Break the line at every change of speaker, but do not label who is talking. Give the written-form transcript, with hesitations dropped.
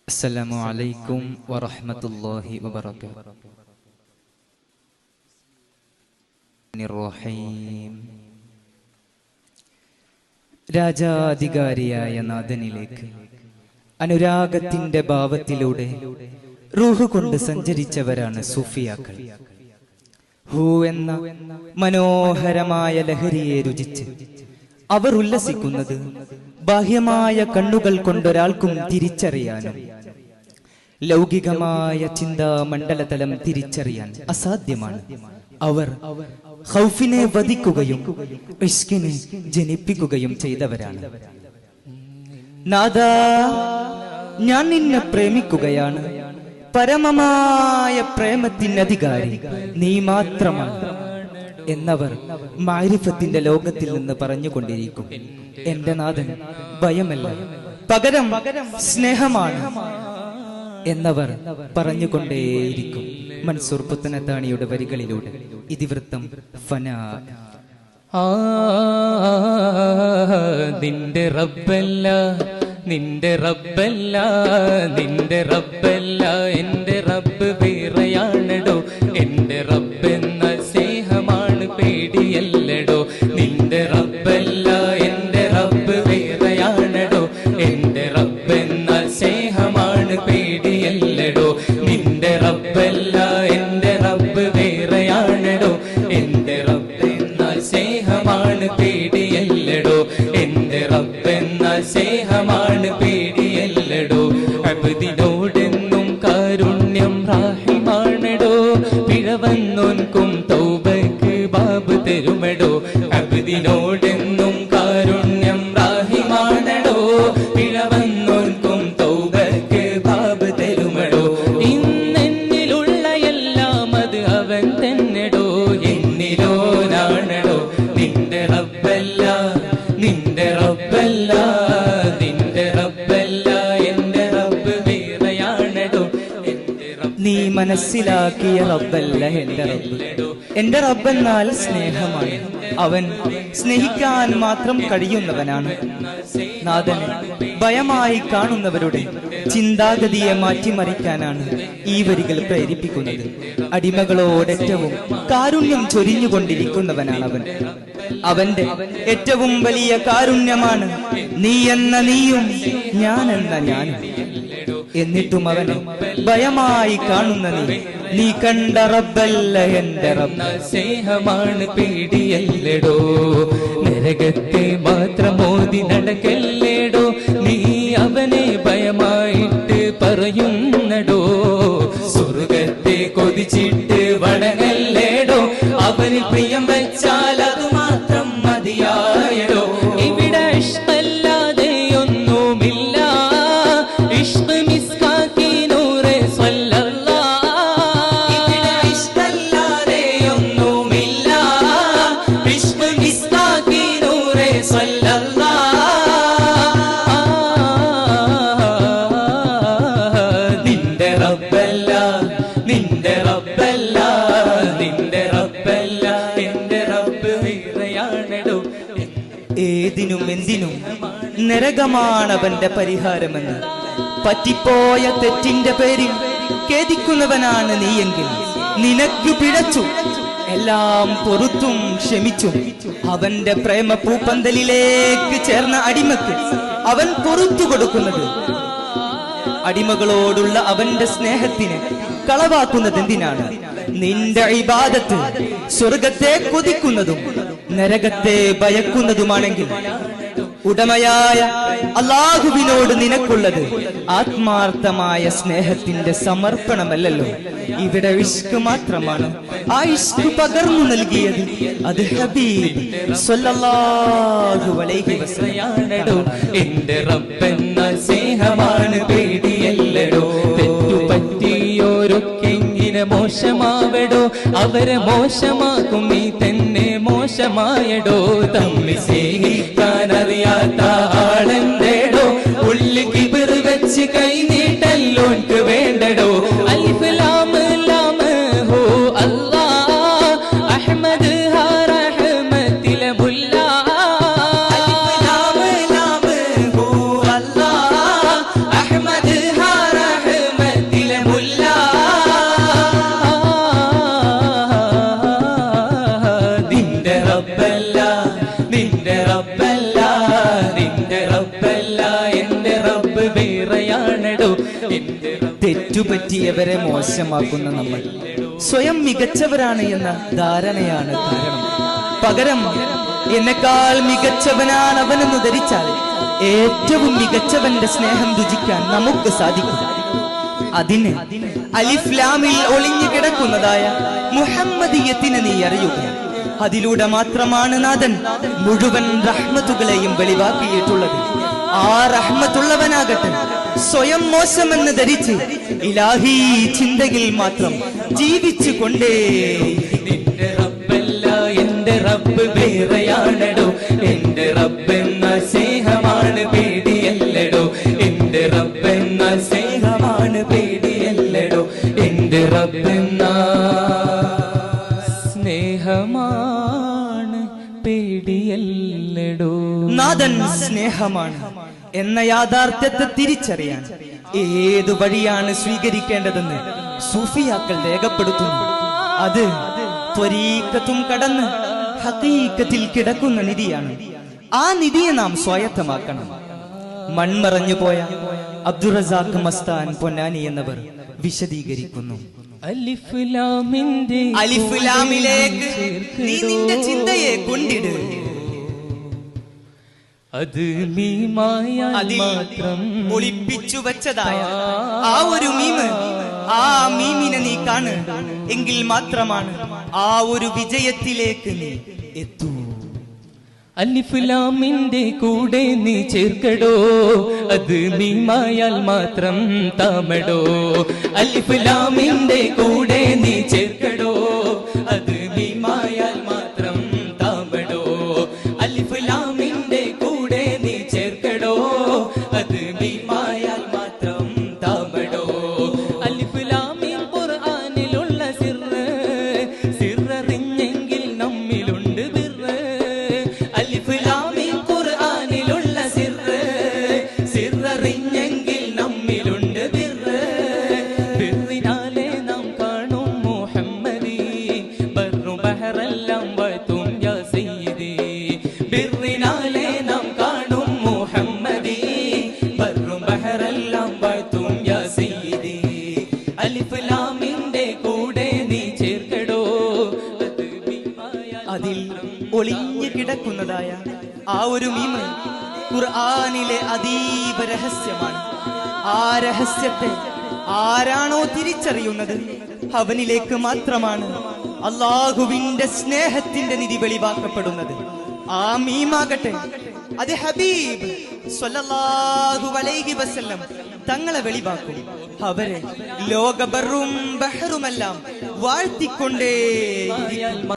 അസ്സലാമു അലൈക്കും വറഹ്മത്തുള്ളാഹി വബറകാതുഹു. രാജാധികാരിയായ നാഥനിലേക്ക് അനുരാഗത്തിന്റെ ഭാവത്തിലൂടെ റൂഹ് കൊണ്ട് സഞ്ചരിച്ചവരാണ് സൂഫിയാക്കൾ. ഹൂ എന്ന മനോഹരമായ ലഹരിയെ രുചിച്ച് അവർ ഉല്ലസിക്കുന്നത് ബാഹ്യമായ കണ്ണുകൾ കൊണ്ടൊരാൾക്കും തിരിച്ചറിയാനും ലൗകികമായ ചിന്താമണ്ഡലതലം തിരിച്ചറിയാൻ അസാധ്യമാണ്. അവർ ഖൗഫിനെ വധിക്കുകയും ഇഷ്കിനെ ജനിപ്പിക്കുകയും ചെയ്തവരാണ്. നാദാ, ഞാൻ നിന്നെ പ്രേമിക്കുകയാണ്. പരമമായ പ്രേമത്തിനധികാരി നീ മാത്രമാണ് എന്നവർ മാരിഫത്തിന്റെ ലോകത്തിൽ നിന്ന് പറഞ്ഞുകൊണ്ടിരിക്കും. എന്റെ നാഥൻ ഭയമല്ല, പകരം സ്നേഹമാണ് എന്നവർ പറഞ്ഞുകൊണ്ടേയിരിക്കും. മൻസൂർ പുത്തനത്താണിയുടെ വരികളിലൂടെ ഇതിവൃത്തം ഫനാ.
നിന്റെ റബ്ബല്ല, നിന്റെ റബ്ബല്ല, നിന്റെ റബ്ബല്ല, എന്റെ റബ്ബ് വേറെയാണടോ. എന്റെ റബ്ബെന്ന സ്നേഹമാണ്, പേടിയല്ലടോ. നിന്റെ റബ്ബല്ല, എന്റെ റബ്ബ് വേറെയാണടോ. എന്റെ റബ്ബെന്ന സ്നേഹമാണ്, പേടിയല്ലടോ. നിന്റെ റബ്ബല്ല, എന്റെ റബ്ബ് വേറെയാണടോ. എന്റെ റബ്ബെന്ന സ്നേഹമാണ്, പേടിയല്ലടോ. എന്റെ റബ്ബെന്ന സ്നേഹമാണ്, പേടിയല്ലടോ. അബ്ദിനോടെന്നും കാരുണ്യം റാഹിമാണടോ. പിഴവന്നോൻക്കും തൗബക്ക് ബാബ് തരുമടോ. അബ്ദിനോടെന്നും കാരുണ്യം റാഹിമാണടോ. പിഴവന്നോൻക്കും തൗബക്ക് ബാബ് തരുമടോ. ഇന്നെന്നിലുള്ള എല്ലാം അത് അവൻ തന്നെടോ. എന്നിലോനാണടോ. നിന്റെ റബ്ബല്ല, നിന്റെ റബ്ബല്ല, നിന്റെ റബ്ബല്ല, എന്റെ റബ്ബ് വേറെയാണടോ.
നീ മനസ്സിലാക്കിയ റബ്ബല്ല എന്റെ റബ്ബ്. എന്റെ റബ്ബെന്നാൽ സ്നേഹമാണ്. അവൻ സ്നേഹിക്കാൻ മാത്രം കഴിയുന്നവനാണ്. നാഥനെ ഭയമായി കാണുന്നവരുടെ ചിന്താഗതിയെ മാറ്റിമറിക്കാനാണ് ഈ വരികൾ പ്രേരിപ്പിക്കുന്നത്. അടിമകളോടേറ്റവും കാരുണ്യം ചൊരിഞ്ഞുകൊണ്ടിരിക്കുന്നവനാണ് അവൻ. അവന്റെ ഏറ്റവും വലിയ കാരുണ്യമാണ് നീ എന്ന നീയും ഞാൻ എന്ന ഞാനും. എന്നിട്ടും അവനെ ഭയമായി കാണുന്ന നീ കണ്ട റബ്ബല്ല എന്റെ റബ്ബ്.
സ്നേഹമാണ്, പേടിയല്ലടോ. നരകത്തെ മാത്രം മോദി നടക്കല്ലേടോ. നീ അവനെ ഭയമായിട്ട് പറയുന്നടോ. സ്വർഗത്തെ കൊതിച്ചിട്ട് വണങ്ങല്ലേടോ. അവന് പ്രിയം വെച്ചാൽ അത് മാത്രം മതിയായടോ. ഇവിടെ ഇഷ്കല്ലാതെ ഒന്നുമില്ല. ഇഷ്ക് മിസ്കാക്കി നൂറെ സ്വല്ലല്ലാഹ്. ഇവിടെ ഇഷ്കല്ലാതെ ഒന്നുമില്ല. ഇഷ്ക് മിസ്കാക്കി നൂറെ സ്വല്ലല്ലാഹ്. നിന്റെ റബ്ബല്ല, നിന്റെ റബ്ബല്ല, നിന്റെ റബ്ബല്ല, എന്റെ റബ്ബ് വേറെയാണടോ.
ഏതിനും എന്തിനും നരകമാണവന്റെ പരിഹാരമെന്ന് പറ്റിപ്പോയ തെറ്റിന്റെ പേരിൽ ഖേദിക്കുന്നവനാണ് നീയെങ്കിൽ നിനക്ക് പിഴച്ചു. എല്ലാം പൊറുത്തും ക്ഷമിച്ചും അവന്റെ പ്രേമ പൂപ്പന്തലിലേക്ക് ചേർന്ന അടിമക്ക് അവൻ പൊറുത്തു കൊടുക്കുന്നത്. അടിമകളോടുള്ള അവന്റെ സ്നേഹത്തിന് കളവാക്കുന്നത് എന്തിനാണ്? നിന്റെ ഇബാദത്ത് സ്വർഗത്തെ കൊതിക്കുന്നതും നരകത്തെ ഭയക്കുന്നതുമാണെങ്കിൽ ഉടമയായ അല്ലാഹുവിനോട് നിനക്കുള്ളത് ആത്മാർത്ഥമായ സ്നേഹത്തിന്റെ സമർപ്പണമല്ലല്ലോ. ഇവിടെ ഇഷ്ക് മാത്രമാണ്. ആ ഇഷ്ക് പകർന്നു നൽകിയത് അത് ഹബീബ് സ്വല്ലല്ലാഹു അലൈഹി വസല്ലം.
എന്റെ റബ്ബെന്ന സ്നേഹമാണ്, പേടിയല്ലടോ. തെറ്റുപറ്റിയോരൊക്കെ ഇങ്ങനെ മോശമാവടോ. അവരെ മോശമാക്കും നീ തന്നെ മോശമായടോ. തമ്മിൽ സ്നേഹിക്കാൻ അറിയാത്ത ആളെന്തേടോ. ഉള്ളിൽ കിബിർ വെച്ച് കൈ നീട്ടല്ലോൻക്ക് വേണ്ടടോ. അൽഫ് ലാം ലാം ഹോ അല്ലാ.
തെറ്റുപറ്റിയവരെ മോശമാക്കുന്ന നമ്മൾ സ്വയം മികച്ചവരാണ് എന്ന ധാരണയാണ് കാരണം. പകരം എന്നെക്കാൾ മികച്ചവനാണ് അവനെന്ന് ധരിച്ചാൽ ഏറ്റവും മികച്ചവന്റെ സ്നേഹം രുചിക്കാൻ നമുക്ക് സാധിക്കും. അതിന് അലിഫ് ലാമിൽ ഒളിഞ്ഞു കിടക്കുന്നതായ മുഹമ്മദിയത്തിനെ നീ അറിയുക. അതിലൂടെ മാത്രമാണ് നാഥൻ മുഴുവൻ റഹ്മത്തുകളെയും വെളിവാക്കിയിട്ടുള്ളത്. ആ റഹ്മത്തുള്ളവനാകട്ടെ സ്വയം മോശമെന്ന് ധരിച്ച് ഇലാഹി ചിന്തയിൽ മാത്രം ജീവിച്ചു കൊണ്ടേ.
നിന്റെ റബ്ബല്ല എന്റെ റബ്ബ് വേറെയാണടോ, എന്റെ റബ്ബെന്ന സ്നേഹമാണ് പേടിയല്ലടോ, എന്റെ റബ്ബെന്ന സ്നേഹമാണ് പേടിയല്ലടോ, എന്റെ റബ്ബെന്ന സ്നേഹമാണ് പേടിയല്ലടോ.
നാഥൻ സ്നേഹമാണ് എന്ന യാഥാർത്ഥ്യത്തെ തിരിച്ചറിയാൻ ഏതു വഴിയാണ് സ്വീകരിക്കേണ്ടതെന്ന് സൂഫിയാക്കൾ രേഖപ്പെടുത്തുന്നു. അത് ത്വരീക്കത്തും കടന്ന് ഹഖീഖത്തിൽ കിടക്കുന്ന നിധിയാണ്. ആ നിധിയെ നാം സ്വായത്തമാക്കണം. മൺമറഞ്ഞു പോയ അബ്ദുർ റസാഖ് മസ്താൻ പൊന്നാനി എന്നവർ വിശദീകരിക്കുന്നു.
അലിഫ് ലാമിലേക്ക്
നീ നിന്റെ ചിന്തയെ കൊണ്ടിട്.
അത് മീമായാൽ മാത്രം
ഒളിപ്പിച്ചു വെച്ചതായ ആ ഒരു മീമ്, ആ മീമിനെ നീ കാണ്. എങ്കിൽ മാത്രമാണ് ആ ഒരു വിജയത്തിലേക്ക് നീ എത്തൂ.
അലിഫ് ലാമിന്റെ കൂടെ നീ ചേർക്കടോ, അത് മീമായാൽ മാത്രം താമടോ. അലിഫ് ലാമിന്റെ കൂടെ നീ ചേർക്കടോ, അത് മീമായാൽ മാത്രം താമടോ. അലിഫ് ലാമിന്റെ കൂടെ നീ ചേർക്കടോ, അത് മീമായാൽ മാത്രം താമടോ. അലിഫ് ലാമിൽ ഖുർആനിലുള്ള സിർറ്, സിർററിഞ്ഞെങ്കിൽ നമ്മിലുണ്ട് ബിർറ്. അലിഫ് ലാമിൽ ഖുർആനിലുള്ള സിർറ്, സിർററിഞ്ഞെങ്കിൽ നമ്മിലുണ്ട് ബിർറ്. ബിർറിനാലെ നാം കാണും മുഹമ്മദി, ബർറു ബഹറെല്ലാം വാഴ്ത്തും യാ സയ്യിദി. ബിർറിനാലെ നാം കാണും മുഹമ്മദി, ബർറു ബഹറെല്ലാം വാഴ്ത്തും യാ സയ്യിദി. അലിഫ് ലാമിന്റെ കൂടെ നീ ചേർക്കടോ, അത് മീമായാൽ
അതിൽ ഒളിഞ്ഞു കിടക്കുന്നതായ ആ ഒരു മീമ് ഖുർആനിലെ അതീവ രഹസ്യമാണ്. ആ രഹസ്യത്തെ ആരാണോ തിരിച്ചറിയുന്നത് അവനിലേക്ക് മാത്രമാണ് അള്ളാഹുവിന്റെ സ്നേഹത്തിന്റെ നിധി വെളിവാക്കപ്പെടുന്നത്. ആ മീമാകട്ടെ അത് ഹബീബ് സ്വല്ലല്ലാഹു അലൈഹി വസല്ലം തങ്ങളെ വെളിവാക്കും. അവരെ ലോകബറും ബഹറുമെല്ലാം വാഴ്ത്തിക്കൊണ്ടേ.